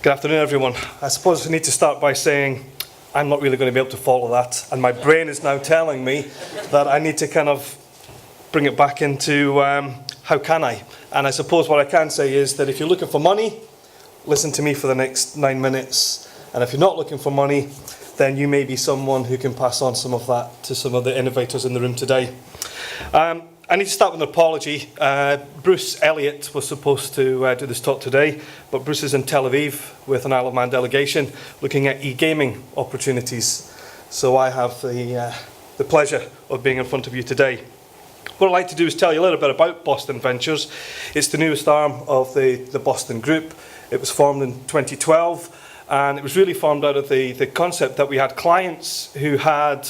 Good afternoon, everyone. I suppose I need to start by saying I'm not really going to be able to follow that, and my brain is now telling me that I need to kind of bring it back into how can I? And I suppose what I can say is that if you're looking for money, listen to me for the next 9 minutes. And if you're not looking for money, then you may be someone who can pass on some of that to some of the innovators in the room today. I need to start with an apology. Bruce Elliott was supposed to do this talk today, but Bruce is in Tel Aviv with an Isle of Man delegation looking at e-gaming opportunities. So I have the pleasure of being in front of you today. What I'd like to do is tell you a little bit about Boston Ventures. It's the newest arm of the Boston Group. It was formed in 2012, and it was really formed out of the concept that we had clients who had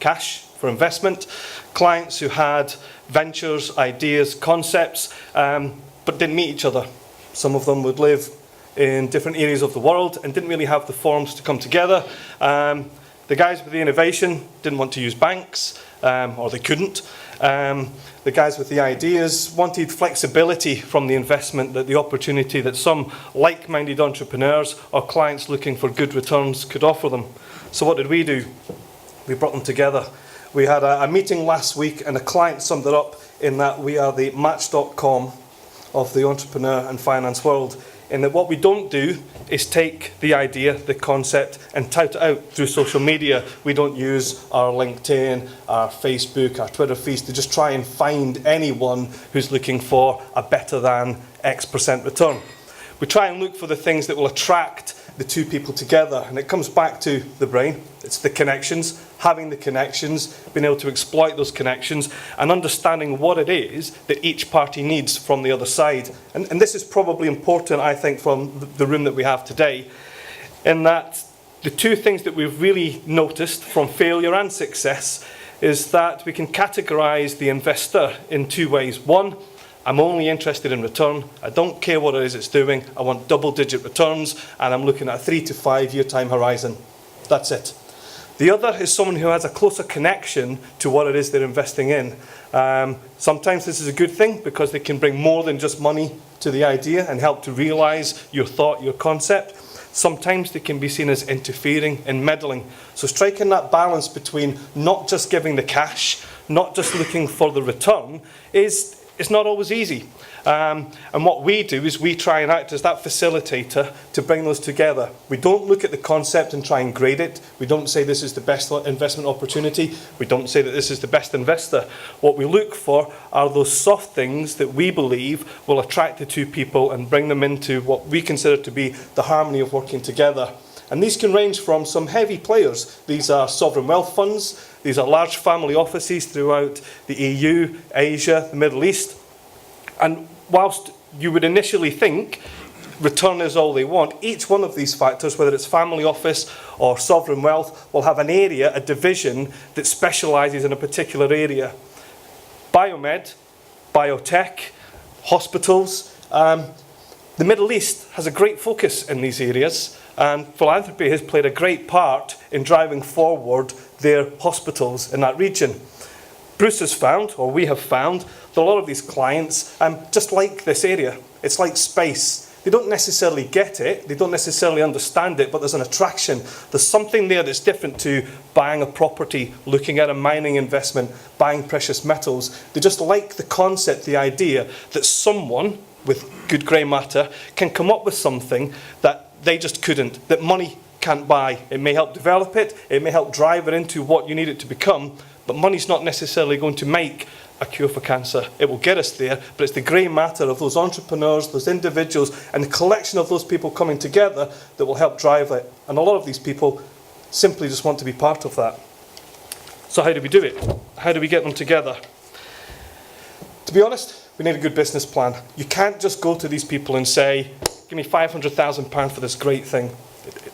cash for investment, clients who had ventures, ideas, concepts, but didn't meet each other. Some of them would live in different areas of the world and didn't really have the forums to come together. The guys with the innovation didn't want to use banks, or they couldn't. The guys with the ideas wanted flexibility from the investment, that the opportunity that some like-minded entrepreneurs or clients looking for good returns could offer them. So what did we do? We brought them together. We had a meeting last week, and a client summed it up in that we are the Match.com of the entrepreneur and finance world, in that what we don't do is take the idea, the concept, and tout it out through social media. We don't use our LinkedIn, our Facebook, our Twitter feeds to just try and find anyone who's looking for a better than X% return. We try and look for the things that will attract the two people together, and it comes back to the brain. It's the connections, having the connections, being able to exploit those connections, and understanding what it is that each party needs from the other side. And this is probably important, I think, from the room that we have today, in that the two things that we've really noticed from failure and success is that we can categorize the investor in two ways. One, I'm only interested in return. I don't care what it is it's doing. I want double-digit returns, and I'm looking at a 3 to 5 year time horizon. That's it. The other is someone who has a closer connection to what it is they're investing in. Sometimes this is a good thing because they can bring more than just money to the idea and help to realize your thought, your concept. Sometimes they can be seen as interfering and meddling. So striking that balance between not just giving the cash, not just looking for the return, it's not always easy. And what we do is we try and act as that facilitator to bring those together. We don't look at the concept and try and grade it. We don't say this is the best investment opportunity. We don't say that this is the best investor. What we look for are those soft things that we believe will attract the two people and bring them into what we consider to be the harmony of working together. And these can range from some heavy players. These are sovereign wealth funds. These are large family offices throughout the EU, Asia, the Middle East. And whilst you would initially think return is all they want, each one of these factors, whether it's family office or sovereign wealth, will have an area, a division that specializes in a particular area. Biomed, biotech, hospitals. The Middle East has a great focus in these areas, and philanthropy has played a great part in driving forward their hospitals in that region. Bruce has found, or we have found, that a lot of these clients just like this area. It's like space. They don't necessarily get it, they don't necessarily understand it, but there's an attraction. There's something there that's different to buying a property, looking at a mining investment, buying precious metals. They just like the concept, the idea that someone with good grey matter can come up with something that they just couldn't, that money can't buy. It may help develop it, it may help drive it into what you need it to become, but money's not necessarily going to make a cure for cancer. It will get us there, but it's the grey matter of those entrepreneurs, those individuals, and the collection of those people coming together that will help drive it. And a lot of these people simply just want to be part of that. So how do we do it? How do we get them together? To be honest, we need a good business plan. You can't just go to these people and say, give me £500,000 for this great thing.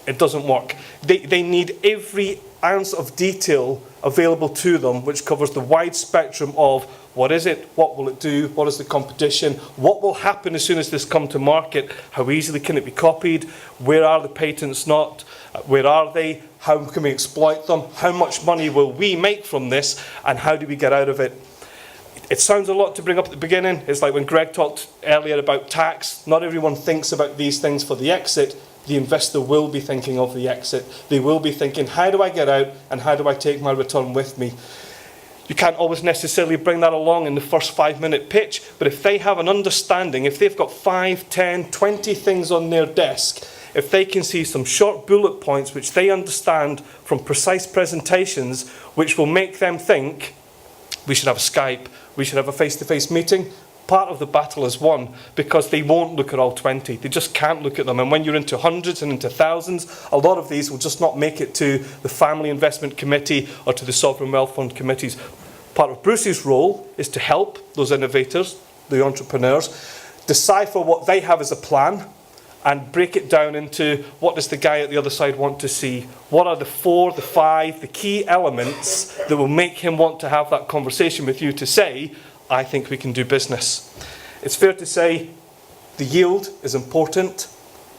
It doesn't work. They need every ounce of detail available to them, which covers the wide spectrum of what is it, what will it do, what is the competition, what will happen as soon as this comes to market, how easily can it be copied, where are the patents not, where are they, how can we exploit them, how much money will we make from this, and how do we get out of it. It sounds a lot to bring up at the beginning. It's like when Greg talked earlier about tax. Not everyone thinks about these things for the exit. the investor will be thinking of the exit. They will be thinking, how do I get out and how do I take my return with me? You can't always necessarily bring that along in the first 5-minute pitch, but if they have an understanding, if they've got 5, 10, 20 things on their desk, if they can see some short bullet points which they understand from precise presentations, which will make them think, we should have a Skype, we should have a face-to-face meeting, part of the battle is won, because they won't look at all 20. They just can't look at them. And when you're into hundreds and into thousands, a lot of these will just not make it to the Family Investment Committee or to the Sovereign Wealth Fund committees. Part of Bruce's role is to help those innovators, the entrepreneurs, decipher what they have as a plan and break it down into what does the guy at the other side want to see. What are the 4, the 5, the key elements that will make him want to have that conversation with you to say, I think we can do business. It's fair to say the yield is important,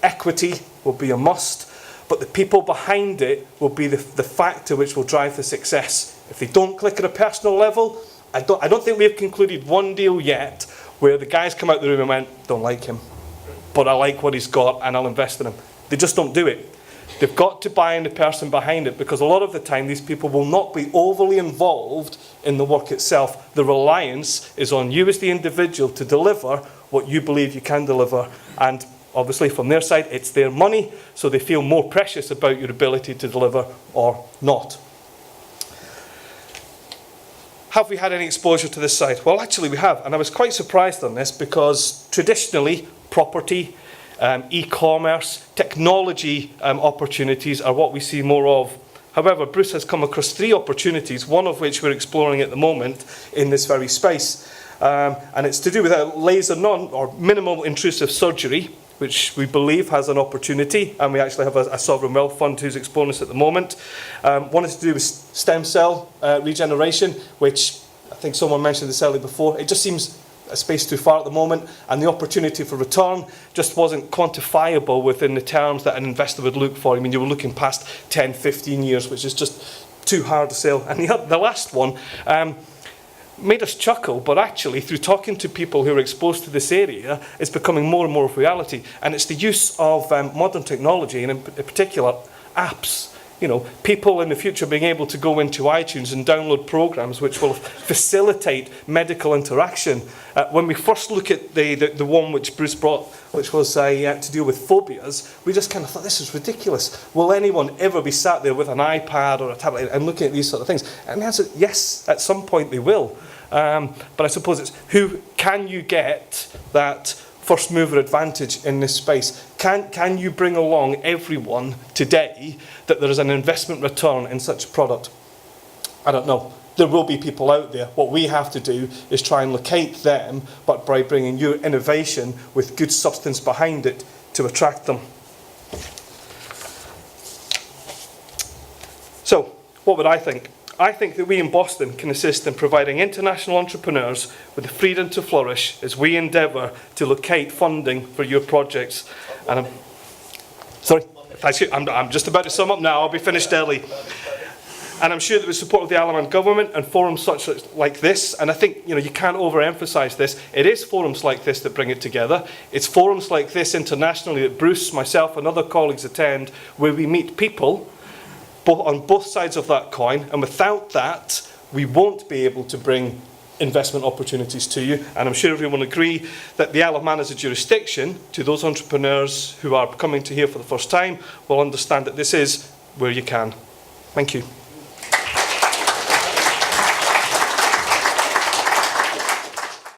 equity will be a must, but the people behind it will be the factor which will drive the success. If they don't click at a personal level, I don't think we have concluded one deal yet where the guys come out the room and went, don't like him, but I like what he's got and I'll invest in him. They just don't do it. They've got to buy in the person behind it, because a lot of the time these people will not be overly involved in the work itself. The reliance is on you as the individual to deliver what you believe you can deliver. And obviously from their side, it's their money, so they feel more precious about your ability to deliver or not. Have we had any exposure to this side? Well, actually we have, and I was quite surprised on this, because traditionally property, e-commerce, technology opportunities are what we see more of. However, Bruce has come across 3 opportunities, one of which we're exploring at the moment in this very space. And it's to do with a laser or minimal intrusive surgery, which we believe has an opportunity, and we actually have a sovereign wealth fund who's exploring this at the moment. One is to do with stem cell regeneration, which I think someone mentioned this earlier before. It just seems a space too far at the moment, and the opportunity for return just wasn't quantifiable within the terms that an investor would look for. I mean, you were looking past 10, 15 years, which is just too hard to sell. And the last one made us chuckle, but actually through talking to people who are exposed to this area, it's becoming more and more of reality. And it's the use of modern technology, and in particular apps. You know, people in the future being able to go into iTunes and download programs which will facilitate medical interaction. When we first look at the one which Bruce brought, which was to deal with phobias, we just kind of thought, this is ridiculous. Will anyone ever be sat there with an iPad or a tablet and looking at these sort of things? And the answer is yes, at some point they will. But I suppose it's who can you get that first mover advantage in this space? Can you bring along everyone today that there is an investment return in such a product? I don't know. There will be people out there. What we have to do is try and locate them, but by bringing your innovation with good substance behind it to attract them. So, what would I think? I think that we in Boston can assist in providing international entrepreneurs with the freedom to flourish as we endeavour to locate funding for your projects. And I'm just about to sum up now. I'll be finished early. And I'm sure that with support of the Isle of Man government and forums such like this, and I think you can't overemphasise this, it is forums like this that bring it together. It's forums like this internationally that Bruce, myself and other colleagues attend, where we meet people on both sides of that coin, and without that, we won't be able to bring investment opportunities to you. And I'm sure everyone will agree that the Isle of Man as a jurisdiction, to those entrepreneurs who are coming to here for the first time, will understand that this is where you can. Thank you.